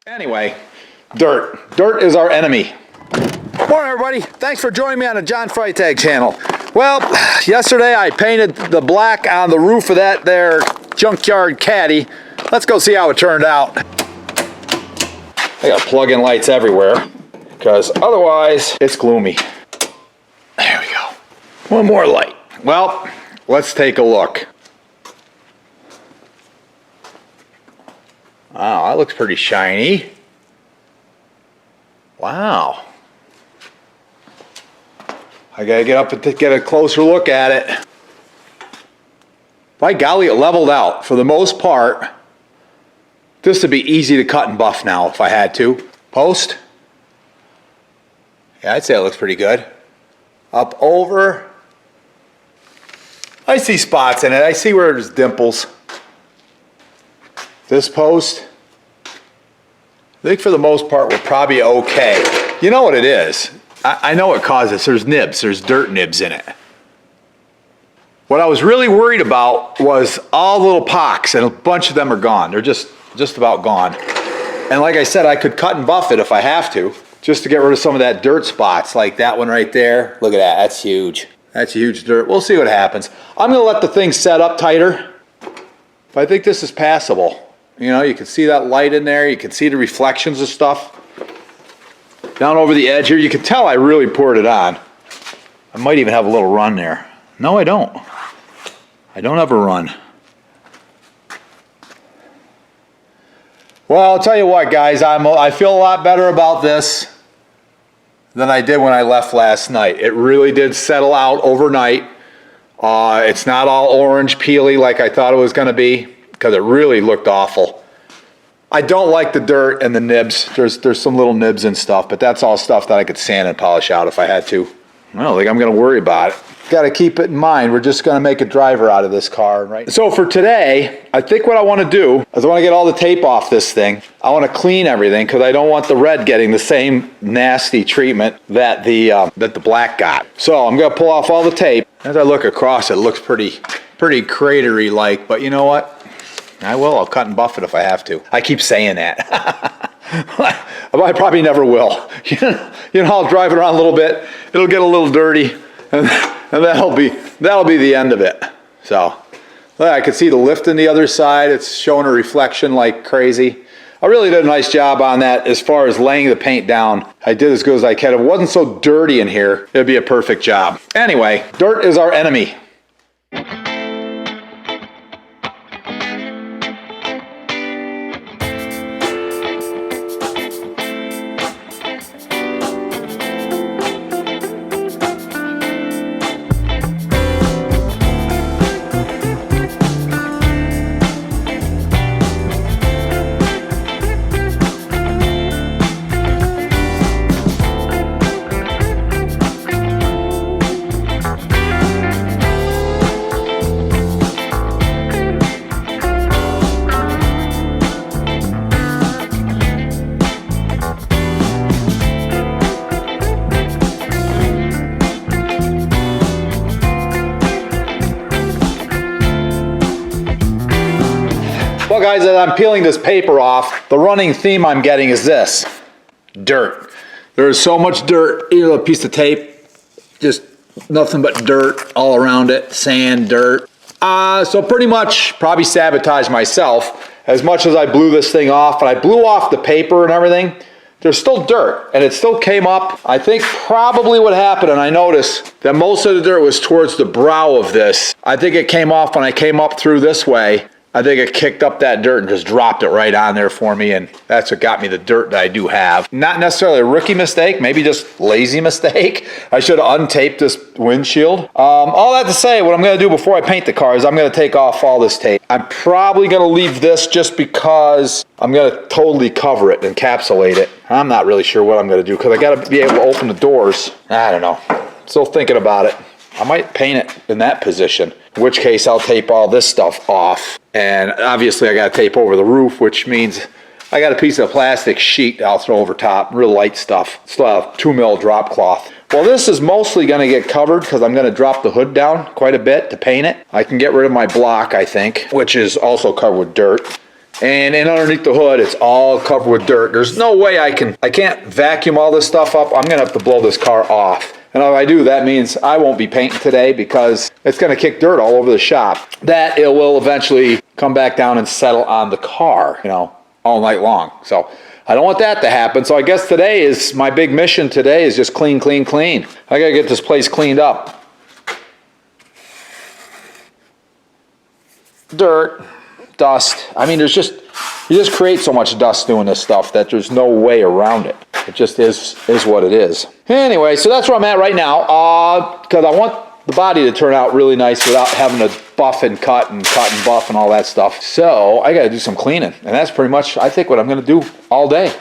Anyway, dirt. Dirt is our enemy. Morning, everybody. Thanks for joining me on the John Freitag channel. Well, yesterday I painted the black on the roof of that there Junkyard Caddy. Let's go see how it turned out. I got plug-in lights everywhere because otherwise it's gloomy. There we go. One more light. Well, let's take a look. Wow, that looks pretty shiny. Wow. I gotta get up and get a closer look at it. By golly, it leveled out. For the most part, this would be easy to cut and buff now if I had to. Post. Yeah, I'd say it looks pretty good. Up over. I see spots in it. I see where there's dimples. This post, I think for the most part we're probably okay. You know what it is? I know what causes. There's nibs. There's dirt nibs in it. What I was really worried about was all the little pocks, and a bunch of them are gone. They're just about gone. And like I said, I could cut and buff it if I have to, just to get rid of some of that dirt spots, like that one right there. Look at that. That's huge. That's huge dirt. We'll see what happens. I'm going to let the thing set up tighter, but I think this is passable. You know, you can see that light in there. You can see the reflections of stuff. Down over the edge here, you can tell I really poured it on. I might even have a little run there. No, I don't. I don't have a run. Well, I'll tell you what, guys. I feel a lot better about this than I did when I left last night. It really did settle out overnight. It's not all orange peely like I thought it was going to be, because it really looked awful. I don't like the dirt and the nibs. There's some little nibs and stuff, but that's all stuff that I could sand and polish out if I had to. I don't think I'm going to worry about it. Got to keep it in mind. We're just going to make a driver out of this car, right? So for today, I think what I want to do is I want to get all the tape off this thing. I want to clean everything because I don't want the red getting the same nasty treatment that the black got. So I'm going to pull off all the tape. As I look across, it looks pretty cratery like, but you know what? I will. I'll cut and buff it if I have to. I keep saying that. I probably never will. You know, I'll drive it around a little bit. It'll get a little dirty, and that'll be the end of it. So I could see the lift on the other side. It's showing a reflection like crazy. I really did a nice job on that as far as laying the paint down. I did as good as I can. If it wasn't so dirty in here, it'd be a perfect job. Anyway, dirt is our enemy. Well, guys, as I'm peeling this paper off, the running theme I'm getting is this: dirt. There is so much dirt. You know, a piece of tape, just nothing but dirt all around it, sand, dirt. So pretty much probably sabotage myself. As much as I blew this thing off, and I blew off the paper and everything, there's still dirt, and it still came up. I think probably what happened, and I noticed that most of the dirt was towards the brow of this. I think it came off when I came up through this way. I think it kicked up that dirt and just dropped it right on there for me, and that's what got me the dirt that I do have. Not necessarily a rookie mistake, maybe just lazy mistake. I should have untaped this windshield. All that to say, what I'm going to do before I paint the car is I'm going to take off all this tape. I'm probably going to leave this just because I'm going to totally cover it, encapsulate it. I'm not really sure what I'm going to do because I got to be able to open the doors. I don't know. Still thinking about it. I might paint it in that position, in which case I'll tape all this stuff off. And obviously I got to tape over the roof, which means I got a piece of plastic sheet I'll throw over top, real light stuff. Still have 2mm drop cloth. Well, this is mostly going to get covered because I'm going to drop the hood down quite a bit to paint it. I can get rid of my block, I think, which is also covered with dirt. And underneath the hood, it's all covered with dirt. There's no way I can't vacuum all this stuff up. I'm gonna have to blow this car off. And if I do, that means I won't be painting today because it's gonna kick dirt all over the shop. That it will eventually come back down and settle on the car, you know, all night long. So I don't want that to happen. So I guess today is my big mission today is just clean, clean, clean. I gotta get this place cleaned up. Dirt, dust. I mean, you just create so much dust doing this stuff that there's no way around it. It just is what it is. Anyway, so that's where I'm at right now. Because I want the body to turn out really nice without having to buff and cut and buff and all that stuff. So I got to do some cleaning, and that's pretty much I think what I'm going to do all day.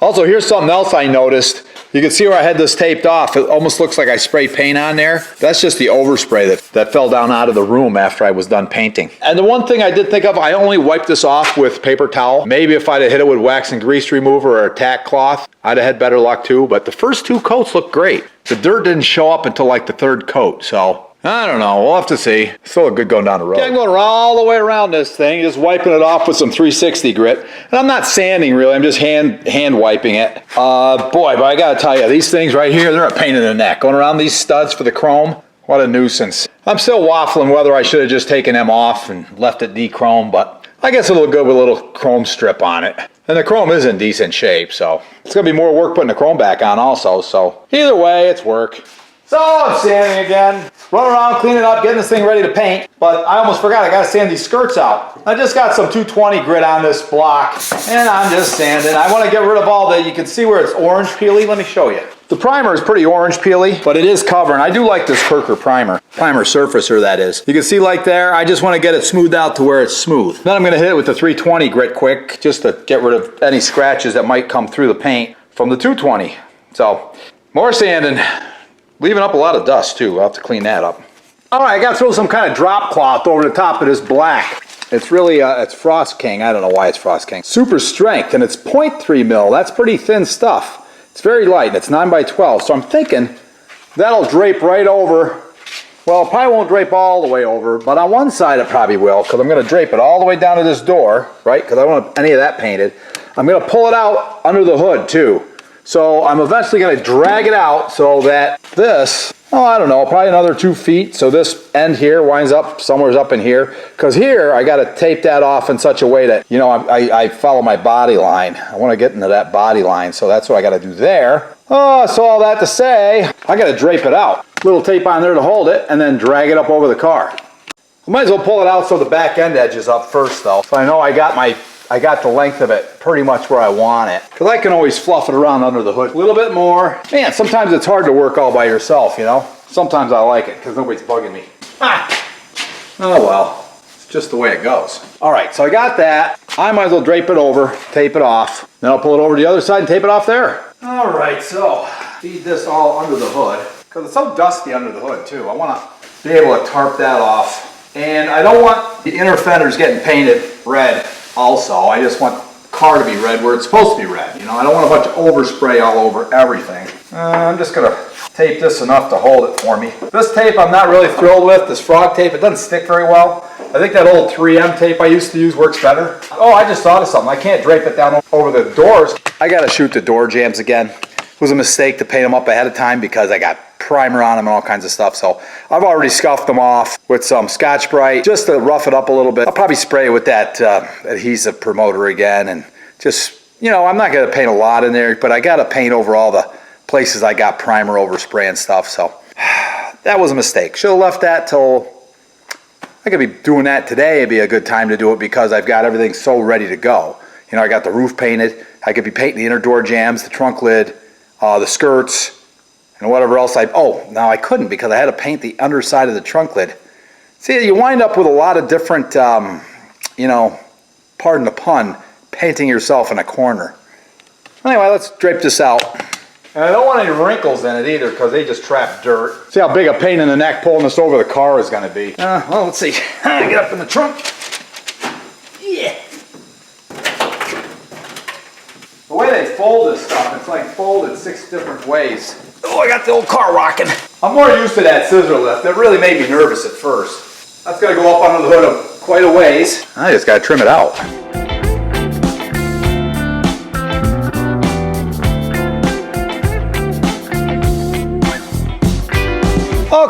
Also, here's something else I noticed. You can see where I had this taped off. It almost looks like I sprayed paint on there. That's just the overspray that fell down out of the room after I was done painting. And the one thing I did think of, I only wiped this off with paper towel. Maybe if I'd have hit it with wax and grease remover or a tack cloth, I'd have had better luck too. But the first 2 coats looked great. The dirt didn't show up until like the 3rd coat. So I don't know, we'll have to see. Still a good going down the road. Okay, I'm going all the way around this thing, just wiping it off with some 360 grit. And I'm not sanding really, I'm just hand wiping it. Boy, but I gotta tell you, these things right here, they're a pain in the neck. Going around these studs for the chrome, what a nuisance. I'm still waffling whether I should have just taken them off and left it de-chrome, but I guess it'll look good with a little chrome strip on it. And the chrome is in decent shape, so it's gonna be more work putting the chrome back on also, so either way, it's work. So I'm sanding again, running around, cleaning up, getting this thing ready to paint, but I almost forgot I gotta sand these skirts out. I just got some 220 grit on this block, and I'm just sanding. I wanna get rid of all the, you can see where it's orange peely, let me show you. The primer is pretty orange peely, but it is covering. I do like this Kirker primer surfacer that is. You can see like there, I just wanna get it smoothed out to where it's smooth. Then I'm gonna hit it with the 320 grit quick, just to get rid of any scratches that might come through the paint from the 220. So, more sanding. Leaving up a lot of dust too. I'll have to clean that up. All right, I got to throw some kind of drop cloth over the top of this black. It's really, it's Frost King. I don't know why it's Frost King. Super strength, and it's 0.3 mil. That's pretty thin stuff. It's very light, and it's 9x12. So I'm thinking that'll drape right over. Well, it probably won't drape all the way over, but on one side it probably will, because I'm going to drape it all the way down to this door, right? Because I don't want any of that painted. I'm going to pull it out under the hood too. So I'm eventually going to drag it out so that this, oh, I don't know, probably another 2 feet. So this end here winds up somewhere up in here. Because here I got to tape that off in such a way that, you know, I follow my body line. I want to get into that body line. So that's what I got to do there. Oh, so all that to say, I got to drape it out. Little tape on there to hold it and then drag it up over the car. I might as well pull it out so the back end edge is up first though. So I know I got the length of it pretty much where I want it. Because I can always fluff it around under the hood a little bit more. Man, sometimes it's hard to work all by yourself, you know? Sometimes I like it because nobody's bugging me. Oh well, it's just the way it goes. All right, so I got that. I might as well drape it over, tape it off. Then I'll pull it over to the other side and tape it off there. All right, so feed this all under the hood. Because it's so dusty under the hood too. I want to be able to tarp that off. And I don't want the inner fenders getting painted red. Also, I just want the car to be red where it's supposed to be red. You know, I don't want a bunch of overspray all over everything. I'm just gonna tape this enough to hold it for me. This tape I'm not really thrilled with, this frog tape. It doesn't stick very well. I think that old 3M tape I used to use works better. Oh, I just thought of something. I can't drape it down over the doors. I gotta shoot the door jambs again. It was a mistake to paint them up ahead of time because I got primer on them and all kinds of stuff. So I've already scuffed them off with some Scotch-Brite just to rough it up a little bit. I'll probably spray it with that adhesive promoter again and just, you know, I'm not going to paint a lot in there, but I got to paint over all the places I got primer overspray and stuff. So that was a mistake. Should have left that till I could be doing that today. It'd be a good time to do it because I've got everything so ready to go. You know, I got the roof painted. I could be painting the inner door jambs, the trunk lid, the skirts, and whatever else now I couldn't because I had to paint the underside of the trunk lid. See, you wind up with a lot of different, you know, pardon the pun, painting yourself in a corner. Anyway, let's drape this out. And I don't want any wrinkles in it either because they just trap dirt. See how big a pain in the neck pulling this over the car is going to be. Well, let's see. Get up in the trunk. Yeah. The way they fold this stuff, it's like folded 6 different ways. Oh, I got the old car rocking. I'm more used to that scissor lift. It really made me nervous at first. That's going to go up under the hood of quite a ways. I just got to trim it out.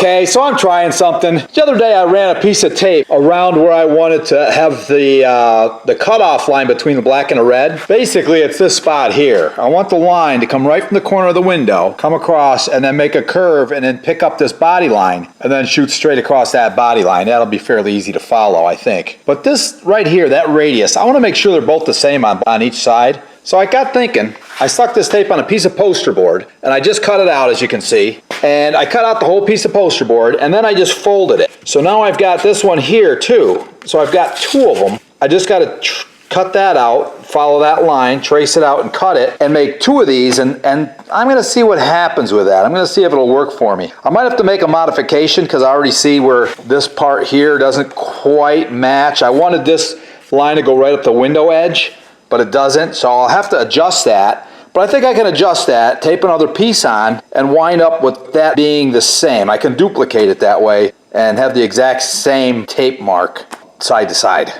Okay, so I'm trying something. The other day I ran a piece of tape around where I wanted to have the cutoff line between the black and the red. Basically, it's this spot here. I want the line to come right from the corner of the window, come across, and then make a curve, and then pick up this body line, and then shoot straight across that body line. That'll be fairly easy to follow, I think. But this right here, that radius, I want to make sure they're both the same on each side. So I got thinking, I stuck this tape on a piece of poster board, and I just cut it out, as you can see. And I cut out the whole piece of poster board, and then I just folded it. So now I've got this one here too. So I've got two of them. I just got to cut that out, follow that line, trace it out and cut it, and make two of these, and I'm going to see what happens with that. I'm going to see if it'll work for me. I might have to make a modification because I already see where this part here doesn't quite match. I wanted this line to go right up the window edge, but it doesn't, so I'll have to adjust that. But I think I can adjust that, tape another piece on, and wind up with that being the same. I can duplicate it that way and have the exact same tape mark side to side.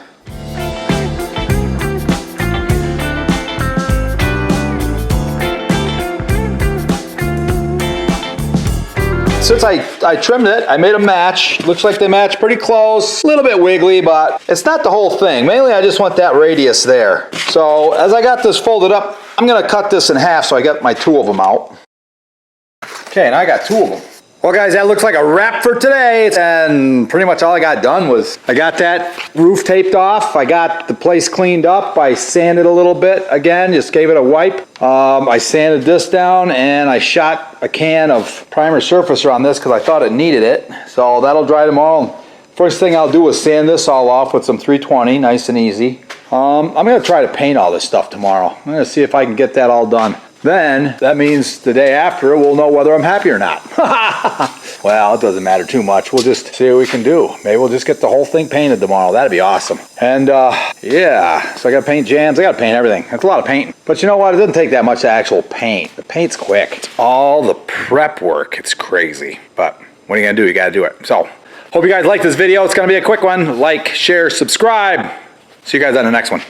Since I trimmed it, I made a match. Looks like they match pretty close. A little bit wiggly, but it's not the whole thing. Mainly I just want that radius there. So as I got this folded up, I'm gonna cut this in half so I got my two of them out. Okay, and I got two of them. Well guys, that looks like a wrap for today, and pretty much all I got done was I got that roof taped off, I got the place cleaned up, I sanded a little bit again, just gave it a wipe. I sanded this down and I shot a can of primer surfacer on this because I thought it needed it. So that'll dry tomorrow. First thing I'll do is sand this all off with some 320, nice and easy. I'm gonna try to paint all this stuff tomorrow. I'm gonna see if I can get that all done. Then, that means the day after, we'll know whether I'm happy or not. Well, it doesn't matter too much. We'll just see what we can do. Maybe we'll just get the whole thing painted tomorrow. That'd be awesome. And, yeah, so I gotta paint jams. I gotta paint everything. That's a lot of painting. But you know what? It doesn't take that much to actual paint. The paint's quick. It's all the prep work. It's crazy. But what are you gonna do? You gotta do it. So, hope you guys like this video. It's gonna be a quick one. Like, share, subscribe. See you guys on the next one.